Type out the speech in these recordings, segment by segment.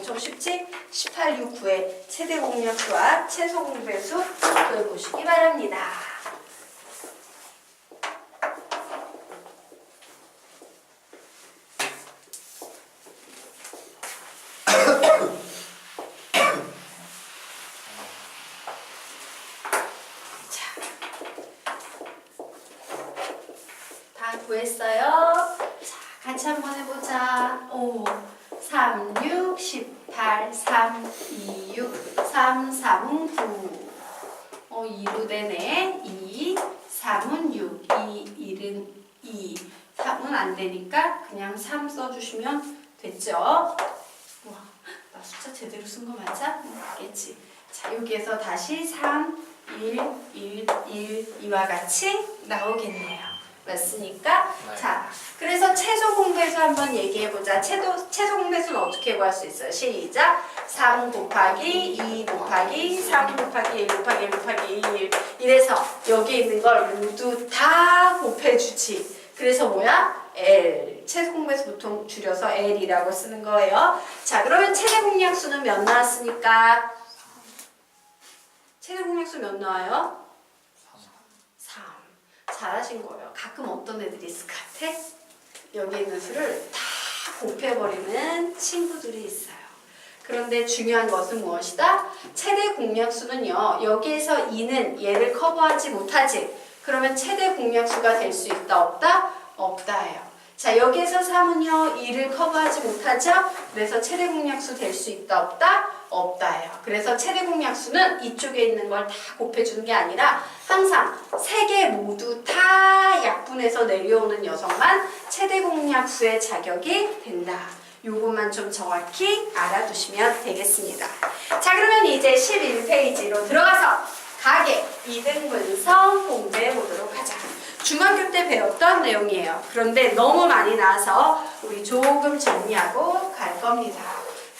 엄청 쉽지? 18, 6, 9의 최대 공약수와 최소 공배수 구해보시기 바랍니다. 다 구했어요? 자, 같이 한번 해보자. 5, 3, 6, 18, 3, 2, 6, 3, 3은 9. 2로 되네. 2, 3은 6, 2, 1은 2. 3은 안 되니까 그냥 3 써주시면 됐죠? 와, 나 숫자 제대로 쓴 거 맞아? 맞겠지. 자, 여기에서 다시 3, 1, 1, 1, 이와 같이 나오겠네요. 맞습니까? 네. 자, 그래서 최소 공배수 한번 얘기해보자. 최소 공배수는 어떻게 구할 수 있어요? 시작! 3 곱하기 2 곱하기 3 곱하기 1 곱하기 1 곱하기 1 이래서 여기 있는 걸 모두 다 곱해주지. 그래서 뭐야? L. 최소 공배수 보통 줄여서 L이라고 쓰는 거예요. 자, 그러면 최대 공약수는 몇 나왔습니까? 최대 공약수 몇 나와요? 3. 잘하신 거예요. 가끔 어떤 애들이 있을 것 같아? 여기 있는 수를 다 곱해버리는 친구들이 있어요. 그런데 중요한 것은 무엇이다? 최대 공약수는요. 여기에서 2는 얘를 커버하지 못하지. 그러면 최대 공약수가 될 수 있다 없다? 없다예요. 자, 여기에서 3은요. 2를 커버하지 못하죠? 그래서 최대 공약수 될 수 있다 없다? 없다예요. 그래서 최대 공약수는 이쪽에 있는 걸 다 곱해주는 게 아니라 항상 3개 모두 다 약분해서 내려오는 녀석만 최대 공약수의 자격이 된다. 요것만 좀 정확히 알아두시면 되겠습니다. 자, 그러면 이제 11페이지로 들어가서 가계, 이등분성 공부해 보도록 하자. 중학교 때 배웠던 내용이에요. 그런데 너무 많이 나와서 우리 조금 정리하고 갈 겁니다.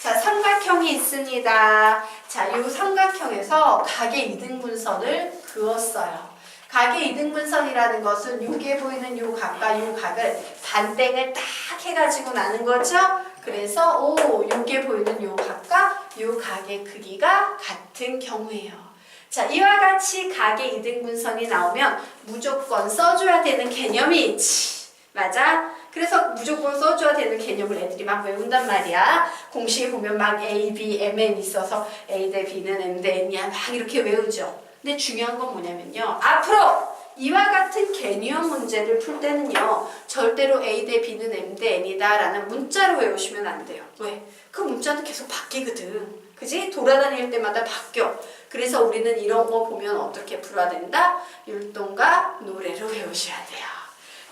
자, 삼각형이 있습니다. 자, 이 삼각형에서 가계 이등분선을 그었어요. 가계 이등분선이라는 것은 여기에 보이는 요 각과 요 각을 반땡을 딱 해가지고 나는 거죠. 그래서 여기에 보이는 요 각과 요 각의 크기가 같은 경우예요. 자, 이와 같이 가계 이등분선이 나오면 무조건 써줘야 되는 개념이 있지. 맞아? 그래서 무조건 써줘야 되는 개념을 애들이 막 외운단 말이야. 공식에 보면 막 A, B, MN 있어서 A 대 B는 M 대 N이야. 막 이렇게 외우죠. 근데 중요한 건 뭐냐면요. 앞으로 이와 같은 개념 문제를 풀 때는요. 절대로 A 대 B는 M 대 N이다 라는 문자로 외우시면 안 돼요. 왜? 그 문자는 계속 바뀌거든. 그지? 돌아다닐 때마다 바뀌어. 그래서 우리는 이런 거 보면 어떻게 풀어야 된다? 율동과 노래로 외우셔야 돼요.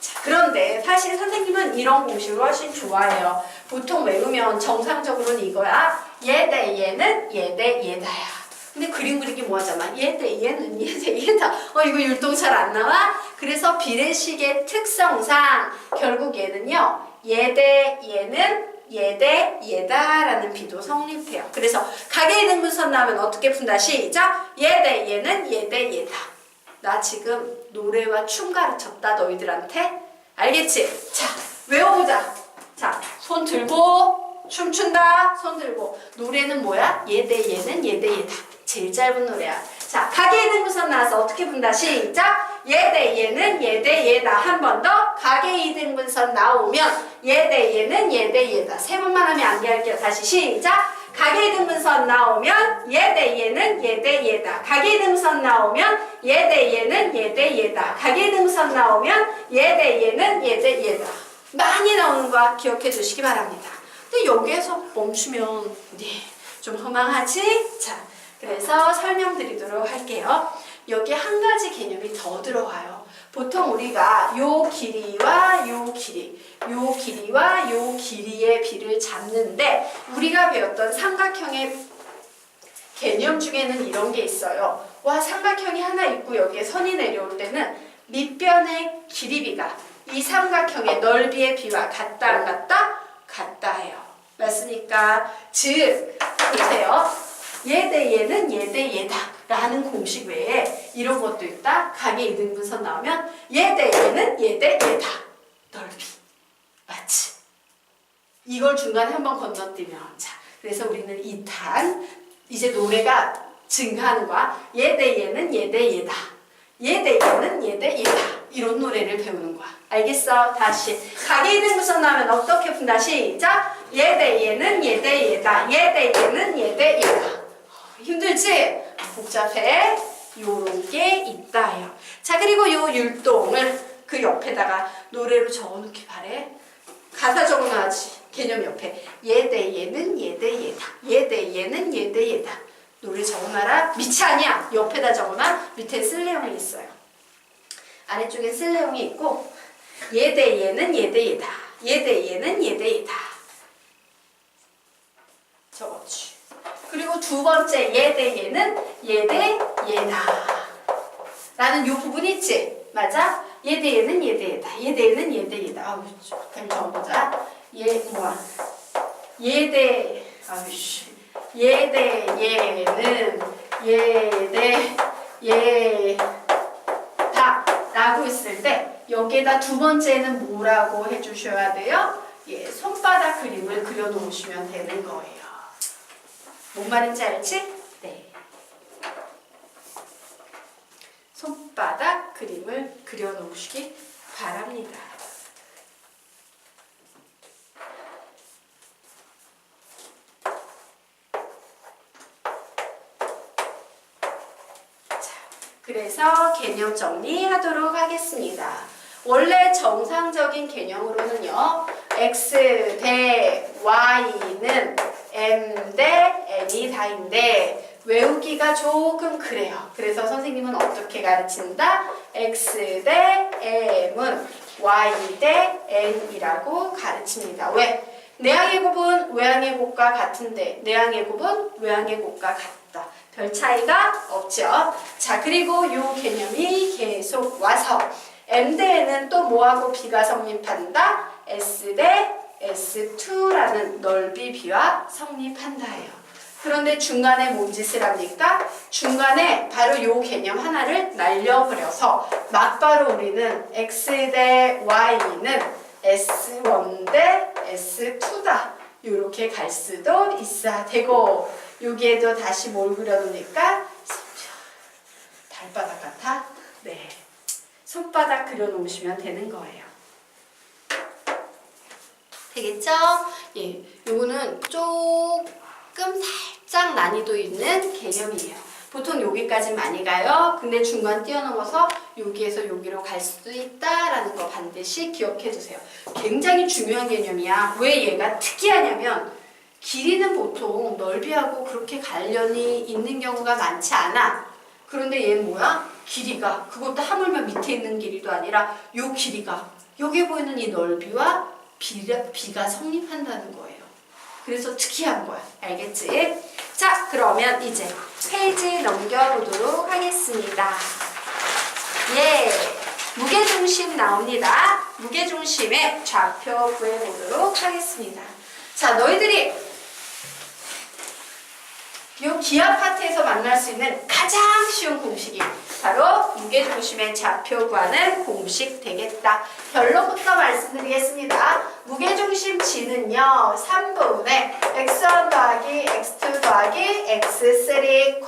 자, 그런데 사실 선생님은 이런 공식을 훨씬 좋아해요. 보통 외우면 정상적으로는 이거야. 얘 대 얘는 얘 대 얘다야. 근데 그림 그리기 뭐 하잖아. 얘 대 얘는 얘 대 얘다. 이거 율동 잘 안 나와? 그래서 비례식의 특성상 결국 얘는요. 얘 대 얘는 얘 대 얘다 라는 비도 성립해요. 그래서 가계 이등분선 나오면 어떻게 푼다? 시작! 얘 대 얘는 얘 대 얘다. 나 지금 노래와 춤 가르쳤다 너희들한테. 알겠지? 자, 외워보자. 자, 손 들고 춤춘다. 손 들고. 노래는 뭐야? 얘 대 얘는 얘 대 얘다. 제일 짧은 노래야. 자, 가계 이등분선 나와서 어떻게 푼다? 시작! 얘 대 얘는 얘 대 얘다. 한 번 더. 가계 이등분선 나오면 얘 대 얘는 얘 대 얘다. 3번만 하면 안 돼할게요. 다시 시작! 가계 이등분선 나오면 얘 대 얘는 얘 대 얘다. 가계 이등분선 나오면 얘 대 얘는 얘 대 얘다. 가계 이등분선 나오면 얘 대 얘는 얘 대 얘다. 많이 나오는 거 기억해 주시기 바랍니다. 근데 여기에서 멈추면 좀 허망하지? 자, 그래서 설명드리도록 할게요. 여기 한 가지 개념이 더 들어와요. 보통 우리가 요 길이와 요 길이, 요 길이와 요 길이의 비를 잡는데 우리가 배웠던 삼각형의 개념 중에는 이런 게 있어요. 와, 삼각형이 하나 있고 여기에 선이 내려올 때는 밑변의 길이비가 이 삼각형의 넓이의 비와 같다 안 같다? 같다 해요. 맞습니까? 즉, 보세요. 얘 대 얘는 얘 대 얘다 라는 공식 외에 이런 것도 있다. 가계 이등분선 나오면 얘 대 얘는 얘 대 얘다. 넓이. 맞지? 이걸 중간에 한번 건너뛰면 자, 그래서 우리는 2탄 이제 노래가 증가하는 거야. 얘 대 얘는 얘 대 얘다. 얘 대 얘는 얘 대 얘다. 이런 노래를 배우는 거야. 알겠어? 다시 가게 이등 구성 나오면 어떻게 푼다? 시작. 얘 대 얘는 얘 대 얘다. 얘 대 얘는 얘 대 얘다. 힘들지? 복잡해. 요런 게 있다요. 자, 그리고 요 율동을 그 옆에다가 노래로 적어놓기 바래. 가사 적어놔야지. 개념 옆에 얘 대 얘는 얘 대 얘다. 얘 대 얘는 얘 대 얘다. 노래 적어놔라. 밑이 아니야. 옆에다 적어놔. 밑에 쓸 내용이 있어요. 아래쪽에 쓸 내용이 있고 얘 대 얘는 얘 대 얘다. 얘 대 얘는 얘 대 얘다. 적었지. 그리고 두 번째 얘 대 얘는 얘 대 얘다. 라는 요 부분 있지? 맞아? 얘 대 얘는 얘 대 얘다. 얘 대 얘는 얘 대 얘다. 아우, 그럼 적어보자. 얘 대, 아우씨. 얘 대 얘는 얘 대 얘다. 라고 있을 때 여기에다 두 번째는 뭐라고 해주셔야 돼요? 예, 손바닥 그림을 그려놓으시면 되는 거예요. 뭔 말인지 알지? 네. 손바닥 그림을 그려놓으시기 바랍니다. 자, 그래서 개념 정리하도록 하겠습니다. 원래 정상적인 개념으로는요, x 대 y는 m 대 n이 다인데 외우기가 조금 그래요. 그래서 선생님은 어떻게 가르친다? x 대 m은 y 대 n이라고 가르칩니다. 왜? 내항의 곱은 외항의 곱과 같은데 내항의 곱은 외항의 곱과 같다. 별 차이가 없죠. 자, 그리고 이 개념이 계속 와서 m 대 n은 또 뭐하고 비가 성립한다? s 대 S2라는 넓이 비와 성립한다예요. 그런데 중간에 뭔 짓을 합니까? 중간에 바로 요 개념 하나를 날려버려서 막바로 우리는 x 대 y는 S1 대 S2다. 이렇게 갈 수도 있어야 되고 여기에도 다시 뭘 그려놓으니까 발바닥 같아? 네. 손바닥 그려놓으시면 되는 거예요. 되겠죠? 예, 요거는 조금 살짝 난이도 있는 개념이에요. 보통 여기까지 많이 가요. 근데 중간 뛰어넘어서 여기에서 여기로 갈 수도 있다라는 거 반드시 기억해 두세요. 굉장히 중요한 개념이야. 왜 얘가 특이하냐면 길이는 보통 넓이하고 그렇게 관련이 있는 경우가 많지 않아. 그런데 얘는 뭐야? 길이가 그것도 하물며 밑에 있는 길이도 아니라 요 길이가 여기 보이는 이 넓이와 비가 성립한다는 거예요. 그래서 특이한 거야. 알겠지? 자, 그러면 이제 페이지 넘겨보도록 하겠습니다. 예, 무게중심 나옵니다. 무게중심의 좌표 구해보도록 하겠습니다. 자, 너희들이 이 기하 파트에서 만날 수 있는 가장 쉬운 공식이 바로 무게중심의 좌표 구하는 공식 되겠다. 결론부터 말씀드리겠습니다. 무게중심 G는요, 3분의 x1 더하기 x2 더하기 x3,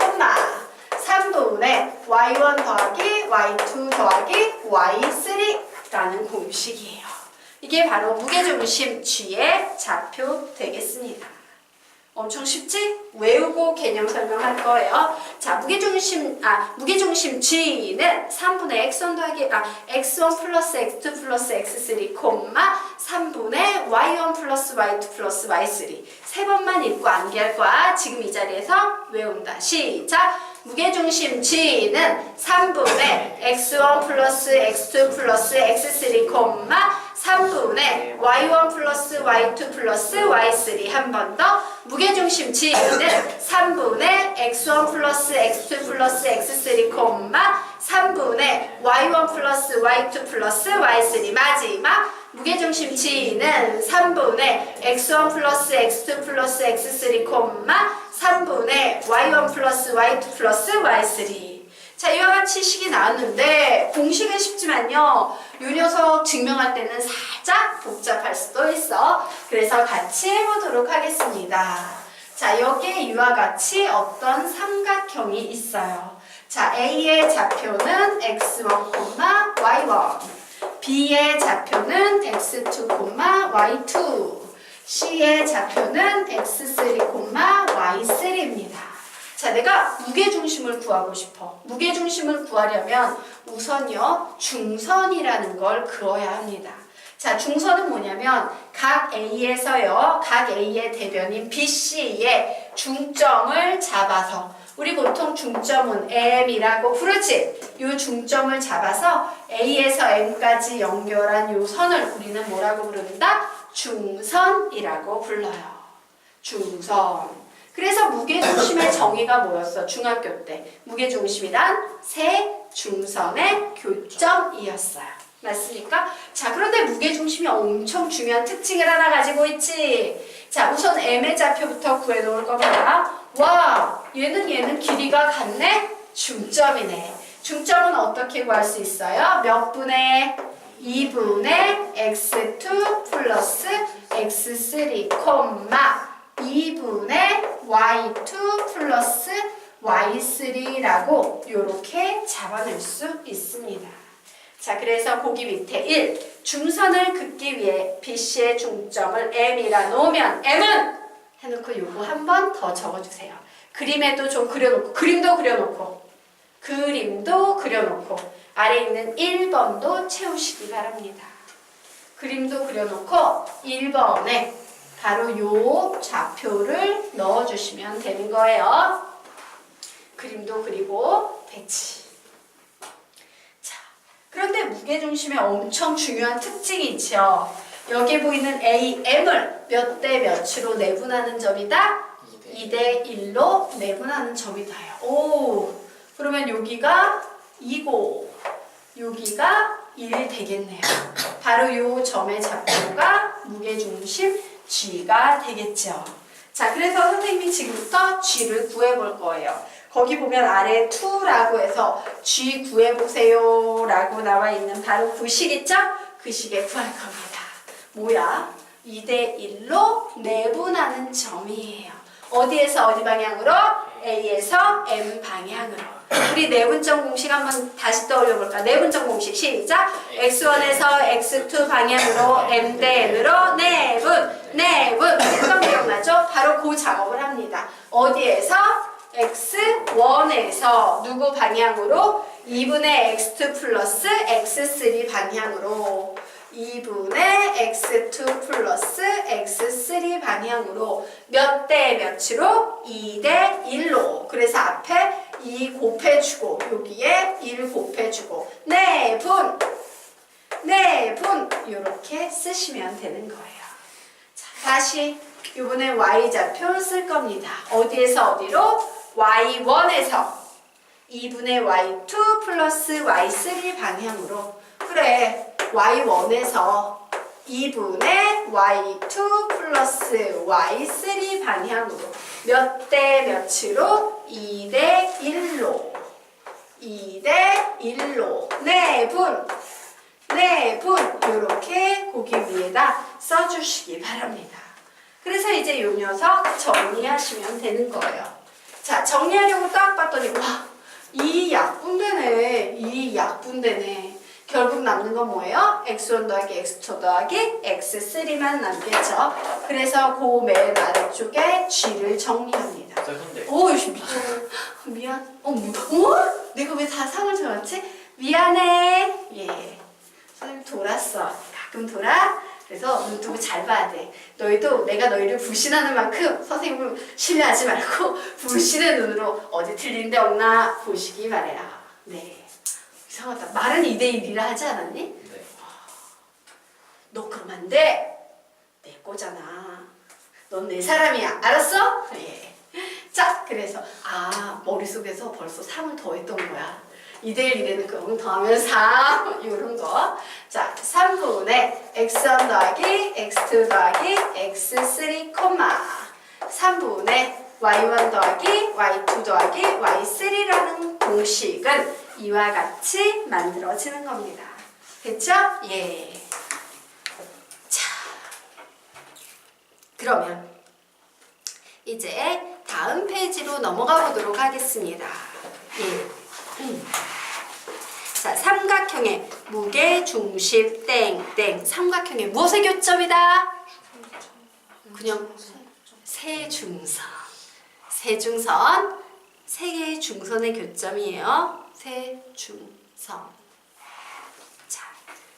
3분의 y1 더하기 y2 더하기 y3라는 공식이에요. 이게 바로 무게중심 G의 좌표 되겠습니다. 엄청 쉽지? 외우고 개념 설명할 거예요. 자, 무게중심 G는 3분의 x1 더하기 x1 플러스 x2 플러스 x3, 3분의 y1 플러스 y2 플러스 y3. 세 번만 읽고 암기할 거야. 지금 이 자리에서 외운다. 시작! 무게중심 G는 3분의 x1 플러스 x2 플러스 x3, 3분의 y1 플러스 y2 플러스 y3. 한 번 더. 무게중심 G는 3분의 x1 플러스 x2 플러스 x3, 3분의 y1 플러스 y2 플러스 y3. 마지막. 무게중심 G는 3분의 x1 플러스 x2 플러스 x3, 3분의 y1 플러스 y2 플러스 y3. 자, 이와 같이 식이 나왔는데 공식은 쉽지만요, 이 녀석 증명할 때는 살짝 복잡할 수도 있어. 그래서 같이 해보도록 하겠습니다. 자, 여기에 이와 같이 어떤 삼각형이 있어요. 자, A의 좌표는 x1, y1, B의 좌표는 x2, y2, C의 좌표는 x3, y3입니다. 자, 내가 무게중심을 구하고 싶어. 무게중심을 구하려면 우선요, 중선이라는 걸 그어야 합니다. 자, 중선은 뭐냐면 각 A에서요, 각 A의 대변인 BC의 중점을 잡아서, 우리 보통 중점은 M이라고 부르지? 이 중점을 잡아서 A에서 M까지 연결한 이 선을 우리는 뭐라고 부른다? 중선이라고 불러요. 중선. 그래서 무게중심의 정의가 뭐였어? 중학교 때. 무게중심이란 세 중선의 교점이었어요. 맞습니까? 자, 그런데 무게중심이 엄청 중요한 특징을 하나 가지고 있지. 자, 우선 M의 좌표부터 구해놓을 겁니다. 와, 얘는 길이가 같네? 중점이네. 중점은 어떻게 구할 수 있어요? 몇 분의 2분의 x2 플러스 x3, 2분의 y2 플러스 y3라고 이렇게 잡아낼 수 있습니다. 자, 그래서 거기 밑에 1. 중선을 긋기 위해 BC의 중점을 M이라 놓으면 M은 해놓고 요거 한 번 더 적어주세요. 그림에도 좀 그려놓고, 그림도 그려놓고 아래 있는 1번도 채우시기 바랍니다. 그림도 그려놓고 1번에 바로 요 좌표를 넣어주시면 되는 거예요. 그림도 그리고 배치. 그런데 무게중심에 엄청 중요한 특징이 있죠. 여기 보이는 AM을 몇 대 몇으로 내분하는 점이다? 2대 1로 내분하는 점이다요. 오, 그러면 여기가 2고 여기가 1 되겠네요. 바로 이 점의 좌표가 무게중심 G가 되겠죠. 자, 그래서 선생님이 지금부터 G를 구해볼 거예요. 거기 보면 아래 2라고 해서 G 구해보세요 라고 나와 있는 바로 그 식 있죠? 그 식에 구할 겁니다. 뭐야? 2대 1로 내분하는 점이에요. 어디에서 어디 방향으로? A에서 M 방향으로. 우리 내분점 공식 한번 다시 떠올려볼까? 내분점 공식 시작! X1에서 X2 방향으로 M 대 N으로 내분! 이건 기억나죠? 바로 그 작업을 합니다. 어디에서? X1에서 누구 방향으로? 2분의 X2 플러스 X3 방향으로 2분의 X2 플러스 X3 방향으로 몇 대 몇으로? 2대 1로. 그래서 앞에 2 곱해주고 여기에 1 곱해주고 내분 이렇게 쓰시면 되는 거예요. 자, 다시 이번에 Y좌표 쓸 겁니다. 어디에서 어디로? Y1에서 2분의 Y2 플러스 Y3 방향으로. 그래, Y1에서 2분의 Y2 플러스 Y3 방향으로 몇 대 몇으로? 2대 1로 2대 1로 내분 이렇게 고기 위에다 써주시기 바랍니다. 그래서 이제 이 녀석 정리하시면 되는 거예요. 자, 정리하려고 딱 봤더니 와, 이 약분되네. 결국 남는 건 뭐예요? x1 더하기 x2 더하기 x3만 남겠죠. 그래서 그 맨 아래쪽에 G를 정리합니다. 오, 미안. 내가 왜 다 상을 줘왔지? 미안해. 예. 선생님 돌았어. 가끔 돌아. 그래서 눈뜨고 잘 봐야 돼. 너희도 내가 너희를 불신하는 만큼 선생님을 신뢰하지 말고 불신의 눈으로 어디 틀린 데 없나 보시기 바래요. 네. 이상하다. 말은 2대 1이라 하지 않았니? 네. 너 그러면 안 돼. 내 거잖아. 넌 내 사람이야. 알았어? 예. 자, 그래서 머릿속에서 벌써 3을 더했던 거야. 2대 1 이래는 그 더하면 3 이런 거. 자, 3분의 x1 더하기 x2 더하기 x3, 3분의 y1 더하기 y2 더하기 y3라는 공식은 이와 같이 만들어지는 겁니다. 됐죠? 예. 자, 그러면 이제 다음 페이지로 넘어가 보도록 하겠습니다. 예. 자, 삼각형의 무게, 중심, 땡. 삼각형의 무엇의 교점이다? 그냥 세중선. 세중선. 세 개의 중선의 교점이에요. 세중선.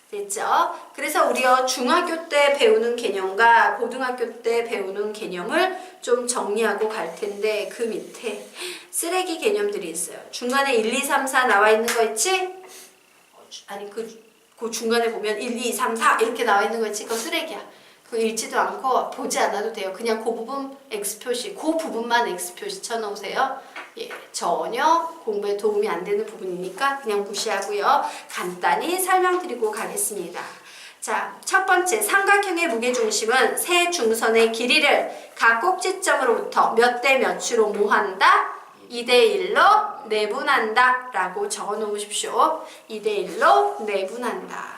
됐죠? 그래서 우리가 중학교 때 배우는 개념과 고등학교 때 배우는 개념을 좀 정리하고 갈 텐데 그 밑에 쓰레기 개념들이 있어요. 중간에 1, 2, 3, 4 나와 있는 거 있지? 아니 그 중간에 보면 1, 2, 3, 4 이렇게 나와 있는 거 있지? 그거 쓰레기야. 그거 읽지도 않고 보지 않아도 돼요. 그냥 그 부분 X표시, 그 부분만 X표시 쳐놓으세요. 예, 전혀 공부에 도움이 안 되는 부분이니까 그냥 무시하고요. 간단히 설명드리고 가겠습니다. 자, 첫 번째 삼각형의 무게중심은 세 중선의 길이를 각 꼭지점으로부터 몇 대 몇으로 뭐한다? 2대 1로 내분한다 라고 적어 놓으십시오. 2대 1로 내분한다.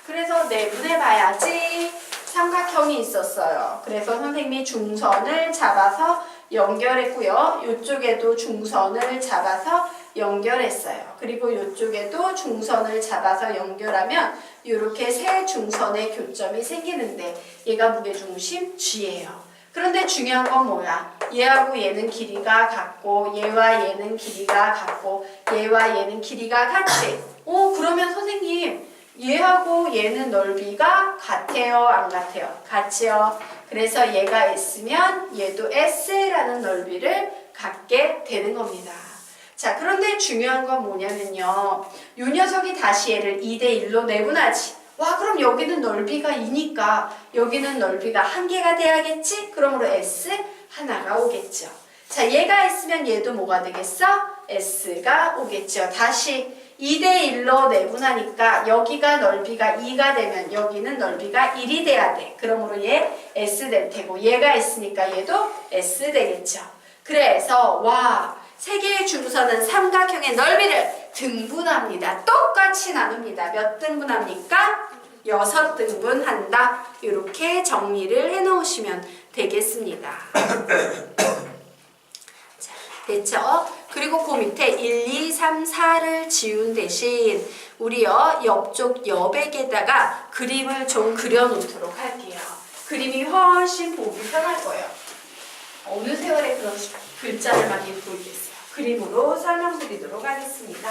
그래서 내분해 봐야지 삼각형이 있었어요. 그래서 선생님이 중선을 잡아서 연결했고요. 이쪽에도 중선을 잡아서 연결했어요. 그리고 이쪽에도 중선을 잡아서 연결하면 이렇게 세 중선의 교점이 생기는데 얘가 무게중심 G예요. 그런데 중요한 건 뭐야? 얘하고 얘는 길이가 같고 얘와 얘는 길이가 같고 얘와 얘는 길이가 같지? 그러면 선생님 얘하고 얘는 넓이가 같아요? 안 같아요? 같지요. 그래서 얘가 S면 얘도 S라는 넓이를 갖게 되는 겁니다. 자, 그런데 중요한 건 뭐냐면요. 이 녀석이 다시 얘를 2대 1로 내분하지. 와, 그럼 여기는 넓이가 2니까 여기는 넓이가 1개가 돼야겠지? 그러므로 S 하나가 오겠죠. 자, 얘가 S면 얘도 뭐가 되겠어? S가 오겠죠. 다시 2대1로 내분하니까 여기가 넓이가 2가 되면 여기는 넓이가 1이 돼야 돼. 그러므로 얘 S 될 테고 얘가 S니까 얘도 S 되겠죠. 그래서 와, 세 개의 중선은 삼각형의 넓이를 등분합니다. 똑같이 나눕니다. 몇 등분합니까? 6등분한다. 이렇게 정리를 해놓으시면 되겠습니다. 자, 됐죠? 그리고 그 밑에 1, 2, 3, 4를 지운 대신 우리요 옆쪽 여백에다가 그림을 좀 그려놓도록 할게요. 그림이 훨씬 보기 편할 거예요. 어느 세월에 그런 글자를 많이 보이겠어요. 그림으로 설명드리도록 하겠습니다.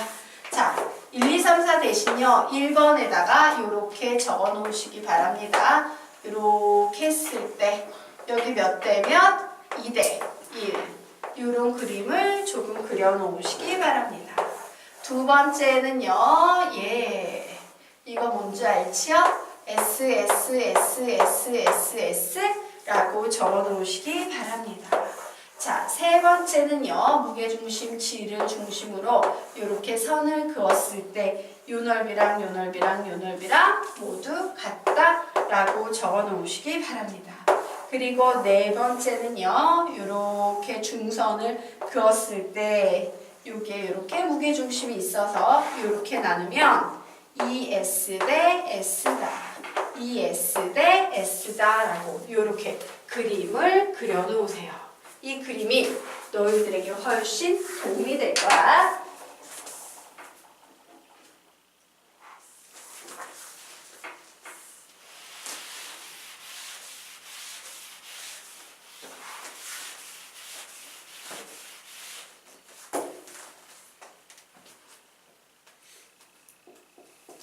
자, 1, 2, 3, 4 대신요 1번에다가 이렇게 적어 놓으시기 바랍니다. 이렇게 했을 때 여기 몇 대 몇? 2대 1. 이런 그림을 조금 그려놓으시기 바랍니다. 두 번째는요, 예, 이거 뭔지 알지요? S, S, S, S, S, S 라고 적어 놓으시기 바랍니다. 자, 세 번째는요, 무게중심 G를 중심으로 이렇게 선을 그었을 때 요 넓이랑 요 넓이랑 요 넓이랑 모두 같다 라고 적어 놓으시기 바랍니다. 그리고 네 번째는요, 이렇게 중선을 그었을 때 요게 이렇게 무게중심이 있어서 이렇게 나누면 ES 대 S다. ES 대 S다 라고 이렇게 그림을 그려놓으세요. 이 그림이 너희들에게 훨씬 도움이 될 거야.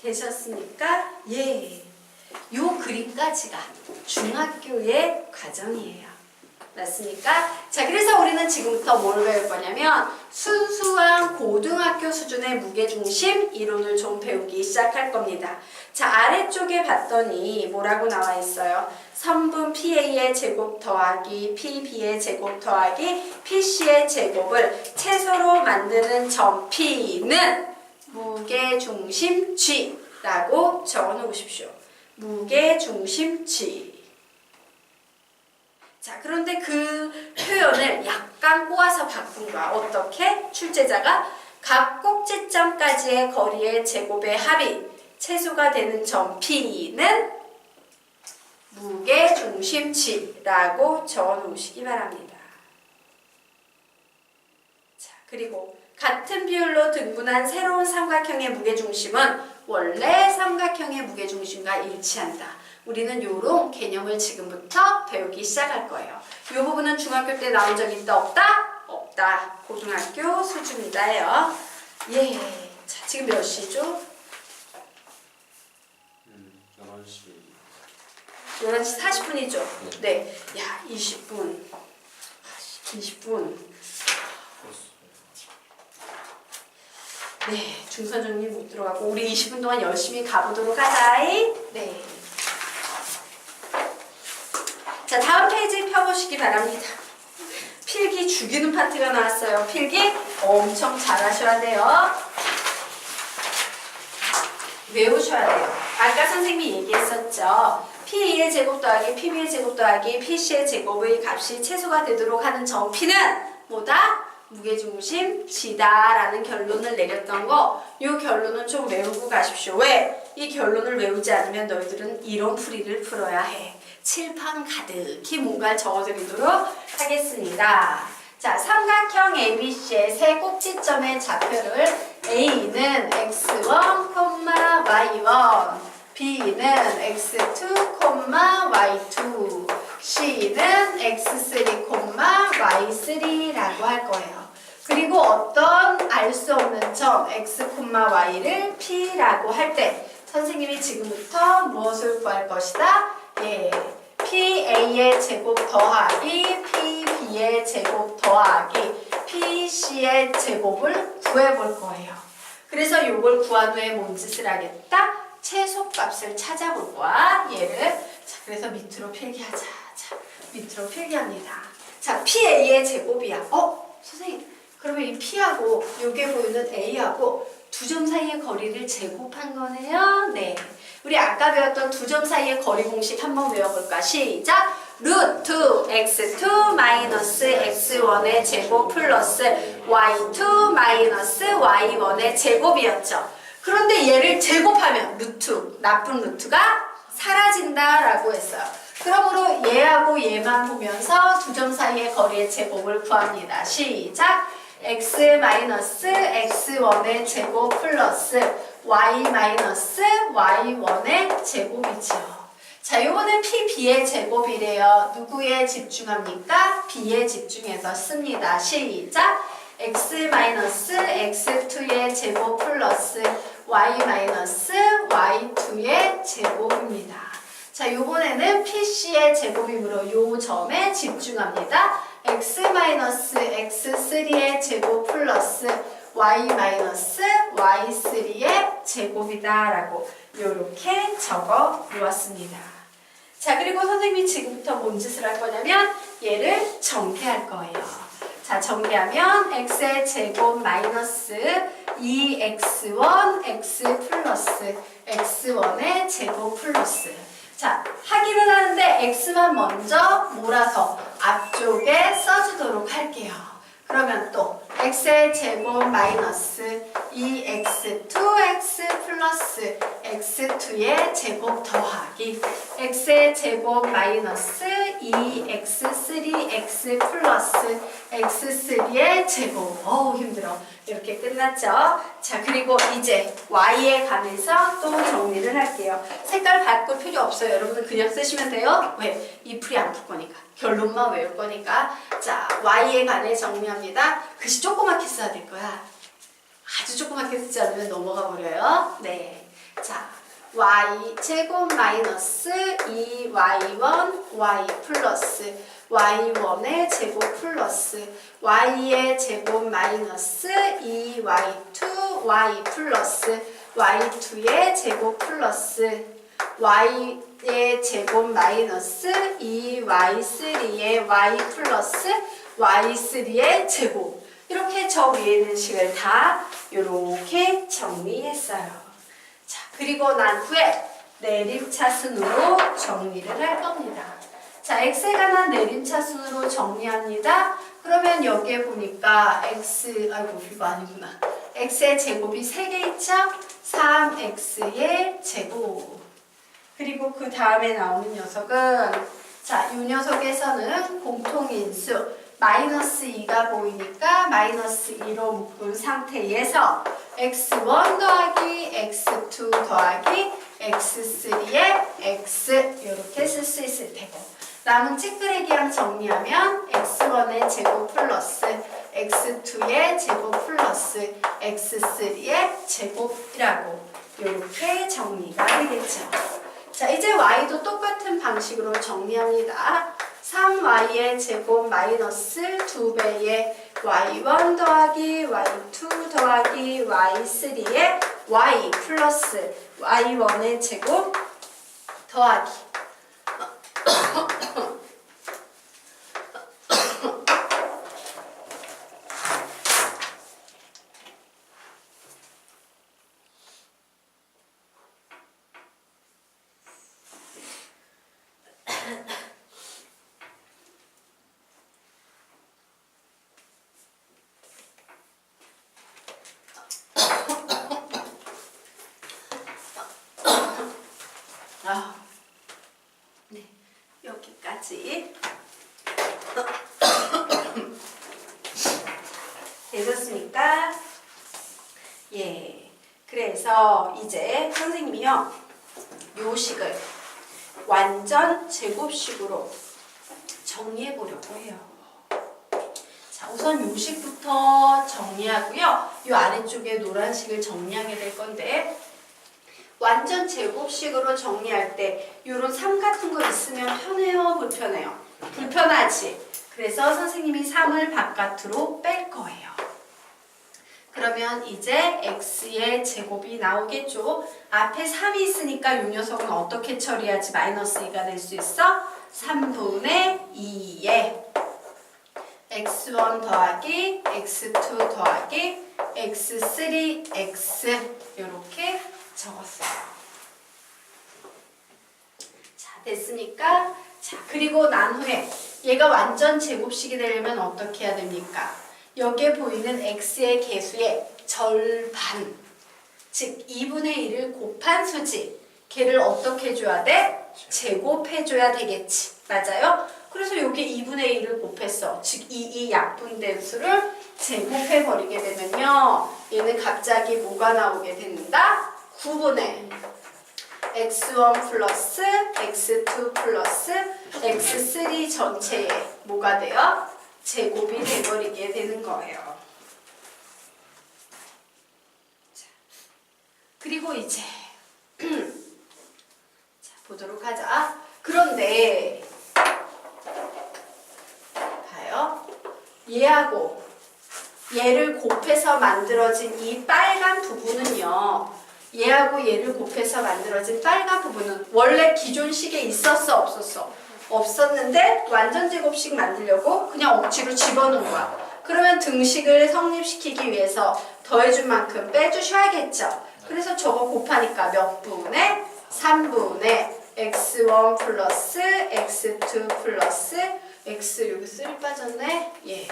되셨습니까? 예. 요 그림까지가 중학교의 과정이에요. 맞습니까? 자, 그래서 우리는 지금부터 뭘 배울 거냐면 순수한 고등학교 수준의 무게중심 이론을 좀 배우기 시작할 겁니다. 자, 아래쪽에 봤더니 뭐라고 나와 있어요? 선분 PA의 제곱 더하기 PB의 제곱 더하기 PC의 제곱을 채소로 만드는 점 P는 무게중심 G라고 적어 놓으십시오. 무게중심 G. 자, 그런데 그 표현을 약간 꼬아서 바꾼 거야. 어떻게? 출제자가 각 꼭지점까지의 거리의 제곱의 합이 채소가 되는 점 P는 무게중심 무게중심치라고 적어놓으시기 바랍니다. 자, 그리고 같은 비율로 등분한 새로운 삼각형의 무게중심은 원래 삼각형의 무게중심과 일치한다. 우리는 이런 개념을 지금부터 배우기 시작할 거예요. 이 부분은 중학교 때 나온 적 있다 없다? 없다. 고등학교 수준이다요. 예. 자, 지금 몇 시죠? 11시 40분이죠? 네. 야, 20분. 20분. 네. 중선 정리 못 들어가고 우리 20분 동안 열심히 가보도록 하자. 네. 자, 다음 페이지 펴보시기 바랍니다. 필기 죽이는 파트가 나왔어요. 필기 엄청 잘하셔야 돼요. 외우셔야 돼요. 아까 선생님이 얘기했었죠. P2의 제곱 더하기 PB의 제곱 더하기 PC의 제곱의 값이 최소가 되도록 하는 정P는 뭐다? 무게중심 G다라는 결론을 내렸던 거. 이 결론은 좀 외우고 가십시오. 왜? 이 결론을 외우지 않으면 너희들은 이론 풀이를 풀어야 해. 칠판 가득히 뭔가를 적어드리도록 하겠습니다. 자, 삼각형 ABC의 세 꼭지점의 좌표를 A는 x1, y1, B는 x2, y2, C는 x3, y3라고 할 거예요. 그리고 어떤 알 수 없는 점 x, y를 P라고 할 때 선생님이 지금부터 무엇을 구할 것이다? 예, PA의 제곱 더하기 PB의 제곱 더하기 PC의 제곱을 구해볼 거예요. 그래서 이걸 구한 후에 뭔 짓을 하겠다? 최소값을 찾아볼 거야. 얘를. 자, 그래서 밑으로 필기하자. 자, 밑으로 필기합니다. 자, PA의 제곱이야. 선생님, 그러면 이 P하고 여기에 보이는 A하고 두 점 사이의 거리를 제곱한 거네요. 네. 우리 아까 배웠던 두 점 사이의 거리 공식 한번 외워볼까? 시작! 루트 x2 마이너스 x1의 제곱 플러스 y2 마이너스 y1의 제곱이었죠. 그런데 얘를 제곱하면 루트, 나쁜 루트가 사라진다라고 했어요. 그러므로 얘하고 얘만 보면서 두 점 사이의 거리의 제곱을 구합니다. 시작! x 마이너스 x1의 제곱 플러스 y 마이너스 y1의 제곱이죠. 자, 요거는 PB의 제곱이래요. 누구에 집중합니까? B에 집중해서 씁니다. 시작! x 마이너스 x2의 제곱 플러스 y 마이너스 y2의 제곱입니다. 자, 요번에는 PC의 제곱이므로 요 점에 집중합니다. x 마이너스 x3의 제곱 플러스 y 마이너스 y3의 제곱이다 라고 이렇게 적어 놓았습니다. 자, 그리고 선생님이 지금부터 뭔 짓을 할 거냐면 얘를 전개할 거예요. 자, 전개하면 x의 제곱 마이너스 2x1 x 플러스 x1의 제곱 플러스. 자, 하기는 하는데 x만 먼저 몰아서 앞쪽에 써주도록 할게요. 그러면 또 x의 제곱 마이너스 2x2x 플러스 x2의 제곱 더하기 x의 제곱 마이너스 2x3x 플러스 x3의 제곱. 어우, 힘들어. 이렇게 끝났죠? 자, 그리고 이제 y에 관해서 또 정리를 할게요. 색깔 바꿀 필요 없어요. 여러분들 그냥 쓰시면 돼요. 왜? 이 풀이 안 풀 거니까. 결론만 외울 거니까. 자, y에 관해 정리합니다. 글씨 조그맣게 써야 될 거야. 아주 조그맣게 쓰지 않으면 넘어가 버려요. 네. 자, y 제곱 마이너스 2y1 y 플러스 y1의 제곱 플러스 y의 제곱 마이너스 2y2 y 플러스 y2의 제곱 플러스 y의 제곱 마이너스 2y3의 y 플러스 y3의 제곱. 이렇게 저 위에 있는 식을 다 이렇게 정리했어요. 자, 그리고 난 후에 내림차순으로 정리를 할 겁니다. 자, x에 관한 내림차순으로 정리합니다. 그러면 여기에 보니까 아이고 이거 아니구나. x의 제곱이 3개 있죠? 3x의 제곱. 그리고 그 다음에 나오는 녀석은 자, 이 녀석에서는 공통인수 마이너스 2가 보이니까 마이너스 2로 묶은 상태에서 x1 더하기 x2 더하기 x3의 x 이렇게 쓸 수 있을 테고, 남은 찌끄레기랑 정리하면 x1의 제곱 플러스 x2의 제곱 플러스 x3의 제곱이라고 이렇게 정리가 되겠죠. 자, 이제 y도 똑같은 방식으로 정리합니다. 3y의 제곱 마이너스 2배의 y1 더하기 y2 더하기 y3의 y 플러스 y1의 제곱 더하기 네, 여기까지 되셨습니까? 예, 그래서 이제 선생님이요 요식을 완전 제곱식으로 정리해 보려고 해요. 자, 우선 요식부터 정리하고요. 이 아래쪽에 노란식을 정리하게 될 건데, 완전 제곱식으로 정리할 때 이런 3 같은 거 있으면 편해요? 불편해요? 불편하지. 그래서 선생님이 3을 바깥으로 뺄 거예요. 그러면 이제 x의 제곱이 나오겠죠. 앞에 3이 있으니까 이 녀석은 어떻게 처리하지? 마이너스 2가 될 수 있어? 3분의 2에 x1 더하기 x2 더하기 x3x 이렇게 적었어요. 자, 됐습니까? 자, 그리고 난 후에 얘가 완전 제곱식이 되려면 어떻게 해야 됩니까? 여기에 보이는 x의 개수의 절반, 즉 2분의 1을 곱한 수지, 걔를 어떻게 해줘야 돼? 제곱해줘야 되겠지. 맞아요? 그래서 여기 2분의 1을 곱했어. 즉 이 약분된 수를 제곱해버리게 되면요, 얘는 갑자기 뭐가 나오게 된다? 9분의 x1 플러스 x2 플러스 x3 전체에 뭐가 돼요? 제곱이 돼버리게 되는 거예요. 자, 그리고 이제 자, 보도록 하자. 그런데 봐요. 얘하고 얘를 곱해서 만들어진 이 빨간 부분은요, 얘하고 얘를 곱해서 만들어진 빨간 부분은 원래 기존 식에 있었어? 없었어? 없었는데 완전 제곱식 만들려고 그냥 억지로 집어넣은 거야. 그러면 등식을 성립시키기 위해서 더해준 만큼 빼주셔야겠죠. 그래서 저거 곱하니까 몇 분의? 3분의 x1 플러스 x2 플러스 x, 여기 3 빠졌네? 예,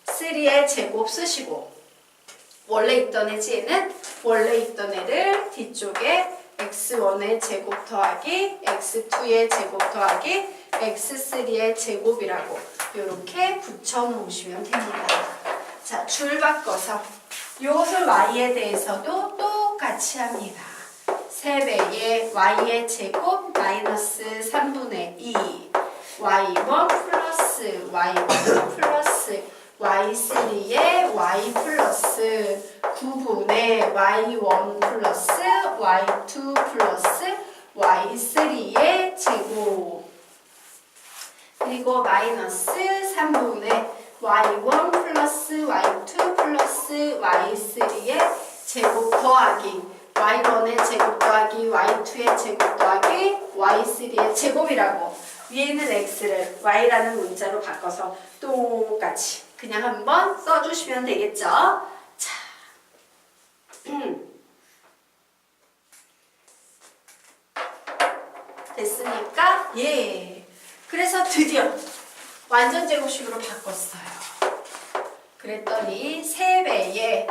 3의 제곱 쓰시고, 원래 있던 애지 얘는? 원래 있던 애를 뒤쪽에 x1의 제곱 더하기 x2의 제곱 더하기 x3의 제곱이라고 이렇게 붙여 놓으시면 됩니다. 자, 줄 바꿔서 이것을 y에 대해서도 똑같이 합니다. 3배의 y의 제곱 마이너스 3분의 2 y1 플러스 y1 플러스 y3의 y 플러스 9분의 y1 플러스 y2 플러스 y3의 제곱, 그리고 마이너스 3분의 y1 플러스 y2 플러스 y3의 제곱 더하기 y1의 제곱 더하기 y2의 제곱 더하기 y3의 제곱이라고, 위에는 x를 y라는 문자로 바꿔서 똑같이 그냥 한번 써주시면 되겠죠. 자, 됐습니까? 예. 그래서 드디어 완전 제곱식으로 바꿨어요. 그랬더니 3배의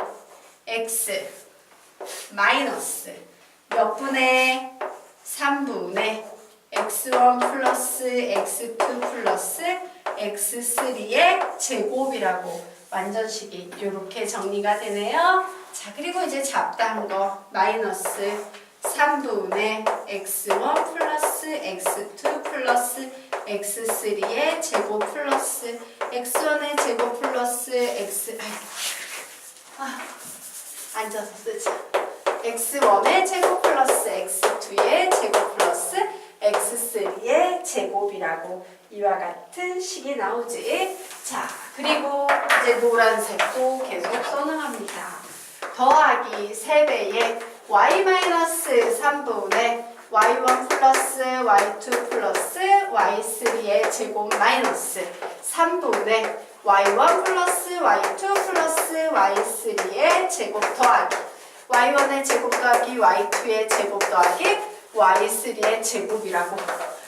x 마이너스 몇 분의 3분의 x1 플러스 x2 플러스 x3의 제곱이라고 완전식이 이렇게 정리가 되네요. 자, 그리고 이제 잡다한 거 마이너스 3분의 x1 플러스 x2 플러스 x3의 제곱 플러스 x1의 제곱 플러스 앉아서 쓰자. x1의 제곱 플러스 x2의 제곱 플러스 x3의 제곱이라고 이와 같은 식이 나오지. 자, 그리고 이제 노란색도 계속 써나갑니다. 더하기 3배의 y-3분의 y1 플러스 y2 플러스 y3의 제곱 마이너스 3분의 y1 플러스 y2 플러스 y3의 제곱 더하기 y1의 제곱 더하기 y2의 제곱 더하기 y3의 제곱이라고.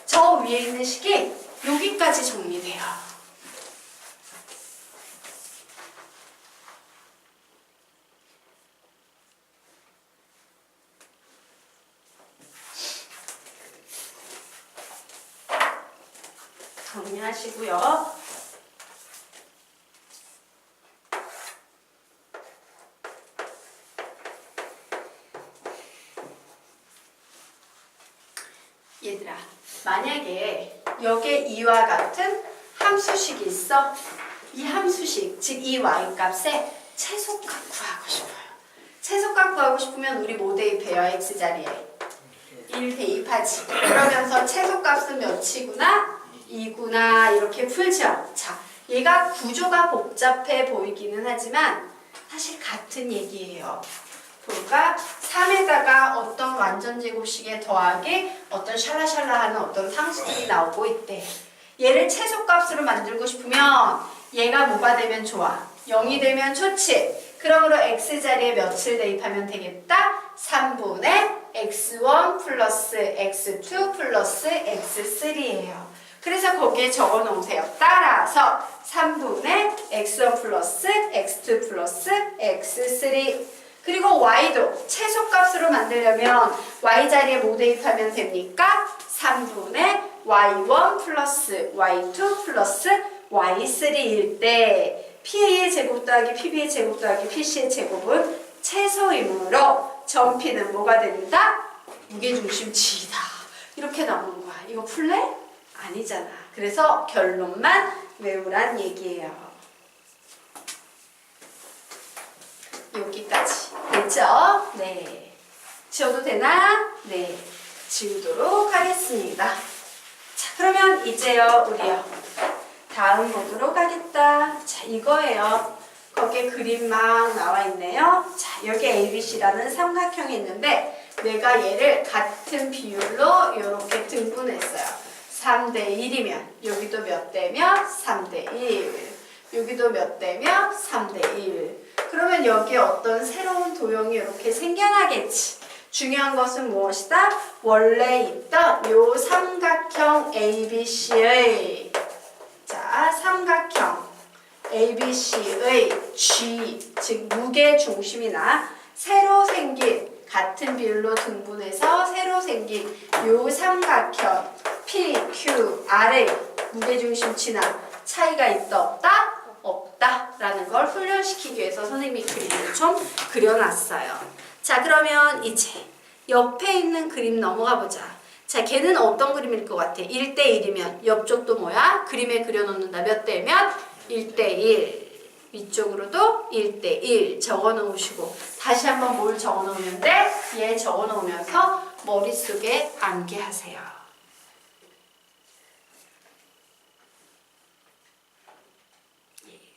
저 위에 있는 식이 여기까지 정리돼요. 정리하시고요. 얘들아, 만약에 여기에 이와 같은 함수식이 있어. 이 함수식, 즉 이 y값의 최소값 구하고 싶어요. 최소값 구하고 싶으면 우리 뭐 대입해요? x자리에 1 대입하지. 그러면서 최소값은 몇이구나? 2구나 이렇게 풀죠. 자, 얘가 구조가 복잡해 보이기는 하지만 사실 같은 얘기예요. 볼까? 3에다가 어떤 완전제곱식의 더하기 어떤 샬라샬라하는 어떤 상수들이 나오고 있대. 얘를 최소값으로 만들고 싶으면 얘가 뭐가 되면 좋아? 0이 되면 좋지. 그러므로 x자리에 몇을 대입하면 되겠다? 3분의 x1 플러스 x2 플러스 x3예요. 그래서 거기에 적어 놓으세요. 따라서 3분의 x1 플러스 x2 플러스 x3. 그리고 y도 최소값으로 만들려면 y자리에 뭐 대입하면 됩니까? 3분의 y1 플러스 y2 플러스 y3일 때 PA의 제곱 더하기 PB의 제곱 더하기 PC의 제곱은 최소이므로 전P는 뭐가 된다? 무게중심치이다. 이렇게 나오는 거야. 이거 풀래? 아니잖아. 그래서 결론만 외우란 얘기예요. 여기까지 됐죠? 네. 지워도 되나? 네. 지우도록 하겠습니다. 자, 그러면 이제요, 우리요. 다음 보도록 하겠다. 자, 이거예요. 거기에 그림 막 나와 있네요. 자, 여기 ABC라는 삼각형이 있는데 내가 얘를 같은 비율로 이렇게 등분했어요. 3대 1이면 여기도 몇 대면 3대 1. 여기도 몇 대면 3대 1. 그러면 여기에 어떤 새로운 도형이 이렇게 생겨나겠지. 중요한 것은 무엇이다? 원래 있던 요 삼각형 ABC의 삼각형 ABC의 G, 즉 무게 중심이나 새로 생긴 같은 비율로 등분해서 새로 생긴 요 삼각형 PQR의 무게 중심치나 차이가 있다 없다? 없다라는 걸 훈련시키기 위해서 선생님이 그림을 좀 그려놨어요. 자, 그러면 이제 옆에 있는 그림 넘어가 보자. 자, 걔는 어떤 그림일 것 같아? 1대 1이면 옆쪽도 뭐야? 그림에 그려놓는다. 몇 대면? 1대 1. 위쪽으로도 1대 1 적어 놓으시고 다시 한번 뭘 적어 놓으면 돼? 얘 적어 놓으면서 머릿속에 암기하세요.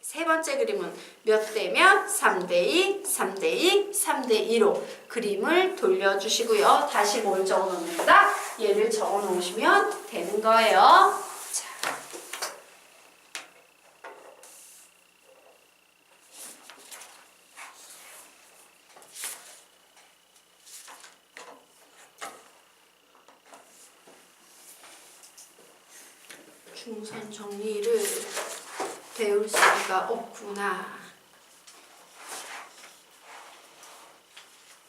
세 번째 그림은 몇 대면? 3대2, 3대2, 3대2로 그림을 돌려주시고요. 다시 뭘 적어 놓는다? 얘를 적어 놓으시면 되는 거예요. 자. 중선 정리를 배울 수가 없구나.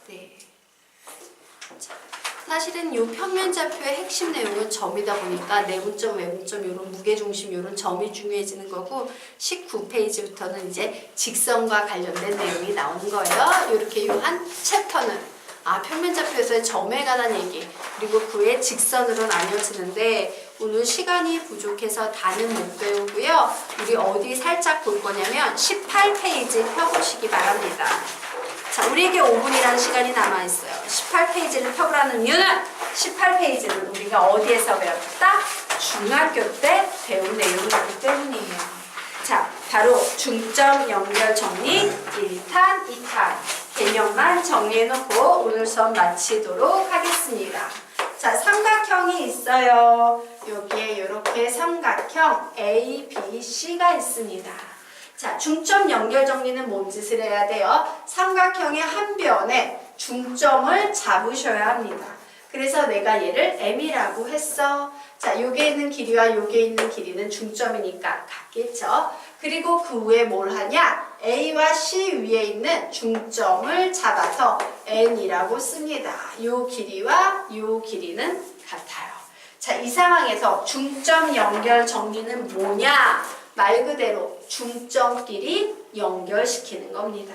네. 자, 사실은 이 평면좌표의 핵심 내용은 점이다 보니까 내분점, 외분점 이런 무게중심 이런 점이 중요해지는 거고 19페이지부터는 이제 직선과 관련된 내용이 나오는 거예요. 이렇게 이 한 챕터는 평면좌표에서의 점에 관한 얘기 그리고 그의 직선으로 나뉘어지는데 오늘 시간이 부족해서 다는 못 배우고요. 우리 어디 살짝 볼 거냐면 18페이지 펴보시기 바랍니다. 자, 우리에게 5분이라는 시간이 남아있어요. 18페이지를 펴보라는 이유는 18페이지는 우리가 어디에서 배웠다? 중학교 때 배운 내용이기 때문이에요. 자, 바로 중점 연결 정리 1탄, 2탄 개념만 정리해놓고 오늘 수업 마치도록 하겠습니다. 자, 삼각형이 있어요. 여기에 이렇게 삼각형 A, B, C가 있습니다. 자, 중점 연결 정리는 뭔 짓을 해야 돼요? 삼각형의 한 변에 중점을 잡으셔야 합니다. 그래서 내가 얘를 M이라고 했어. 자, 요게 있는 길이와 요게 있는 길이는 중점이니까 같겠죠? 그리고 그 위에 뭘 하냐? A와 C 위에 있는 중점을 잡아서 N이라고 씁니다. 요 길이와 요 길이는 같아요. 자, 이 상황에서 중점 연결 정리는 뭐냐? 말 그대로 중점끼리 연결시키는 겁니다.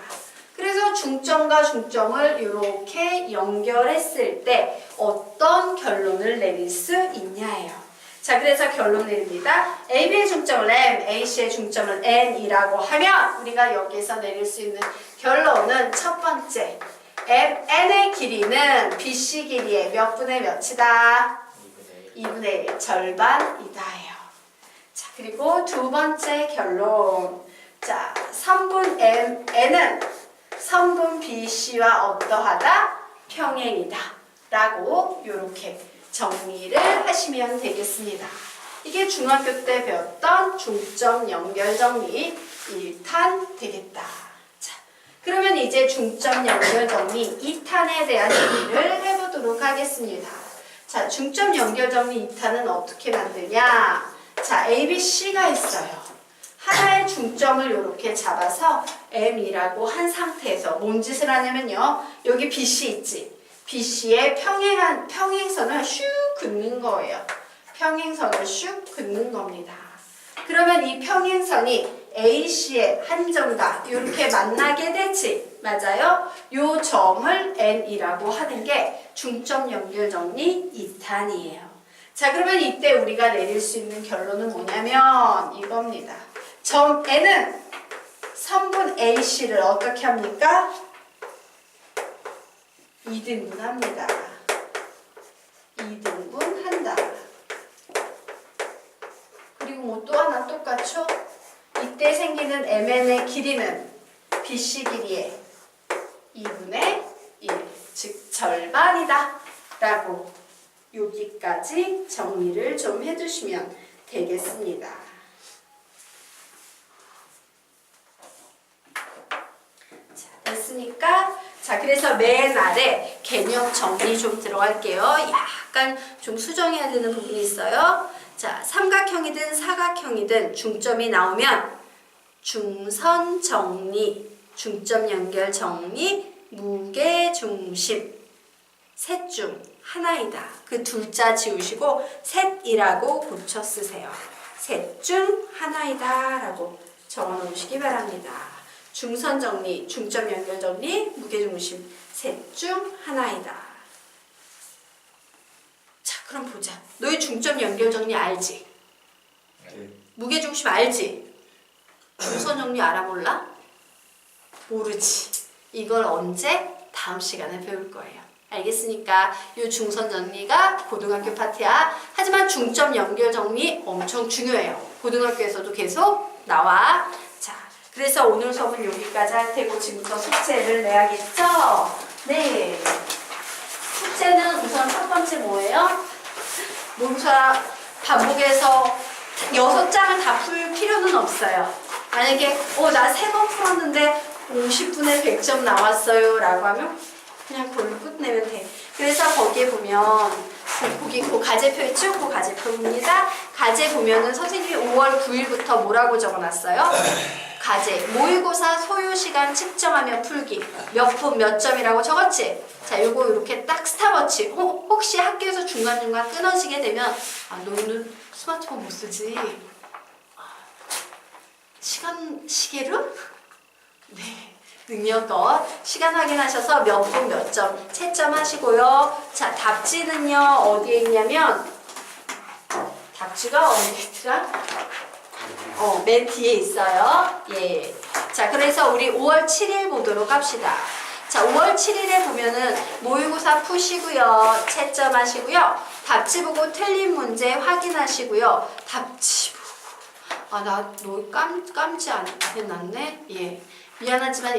그래서 중점과 중점을 이렇게 연결했을 때 어떤 결론을 내릴 수 있냐예요. 자, 그래서 결론 내립니다. AB의 중점을 M, AC의 중점을 N이라고 하면 우리가 여기에서 내릴 수 있는 결론은 첫 번째 N의 길이는 BC 길이의 몇 분의 몇이다? 2분의 1, 절반이다예요. 자, 그리고 두 번째 결론. 자, 선분 N은 선분 BC와 어떠하다? 평행이다. 라고 이렇게 정리를 하시면 되겠습니다. 이게 중학교 때 배웠던 중점 연결 정리 1탄 되겠다. 자, 그러면 이제 중점 연결 정리 2탄에 대한 얘기를 해보도록 하겠습니다. 자, 중점 연결 정리 2탄은 어떻게 만드냐? 자, A, B, C가 있어요. 하나의 중점을 이렇게 잡아서 M이라고 한 상태에서 뭔 짓을 하냐면요. 여기 BC 있지? BC의 평행선을 슉 긋는 거예요. 평행선을 슉 긋는 겁니다. 그러면 이 평행선이 AC의 한 점과 이렇게 만나게 되지? 맞아요? 요 점을 N이라고 하는 게 중점 연결 정리 2탄이에요. 자, 그러면 이때 우리가 내릴 수 있는 결론은 뭐냐면 이겁니다. 점 N은 선분 AC를 어떻게 합니까? 2등분 합니다. 2등분 한다. 그리고 뭐 또 하나 똑같죠? 이때 생기는 MN의 길이는 BC 길이의 2분의 1, 즉 절반이다. 라고 여기까지 정리를 좀 해주시면 되겠습니다. 자, 됐습니까? 자, 그래서 맨 아래 개념 정리 좀 들어갈게요. 약간 좀 수정해야 되는 부분이 있어요. 자, 삼각형이든 사각형이든 중점이 나오면 중선 정리, 중점 연결 정리, 무게 중심 셋 중 하나이다. 그 둘자 지우시고 셋이라고 고쳐 쓰세요. 셋 중 하나이다 라고 적어 놓으시기 바랍니다. 중선 정리, 중점 연결 정리, 무게중심 셋 중 하나이다. 자, 그럼 보자. 너희 중점 연결 정리 알지? 네. 무게중심 알지? 중선 정리 알아 몰라? 모르지. 이걸 언제? 다음 시간에 배울 거예요. 알겠습니까? 이 중선 정리가 고등학교 파트야. 하지만 중점 연결 정리 엄청 중요해요. 고등학교에서도 계속 나와. 자, 그래서 오늘 수업은 여기까지 할 테고 지금부터 숙제를 내야겠죠? 네. 숙제는 우선 첫 번째 뭐예요? 문사 반복해서 6장을 다 풀 필요는 없어요. 만약에 나 3번 풀었는데 50분에 100점 나왔어요 라고 하면 그냥 그걸로 끝내면 돼. 그래서 거기에 보면 거기 그 가제표 있죠? 그 가제표입니다. 가제 보면은 선생님이 5월 9일부터 뭐라고 적어놨어요? 과제, 모의고사 소요시간 측정하며 풀기. 몇 분 몇 점이라고 적었지? 자, 요거 이렇게 딱 스탑워치. 혹시 학교에서 중간중간 끊어지게 되면 아, 너는 스마트폰 못 쓰지? 시계로? 네. 능력껏 시간 확인하셔서 몇 분 몇 점 채점하시고요. 자, 답지는요. 어디에 있냐면 답지가 어디 있더라? 맨 뒤에 있어요. 예. 자, 그래서 우리 5월 7일 보도록 합시다. 자, 5월 7일에 보면은 모의고사 푸시고요. 채점하시고요. 답지 보고 틀린 문제 확인하시고요. 답지 보고. 아, 나 너 깜지 안 해놨네? 예. 미안하지만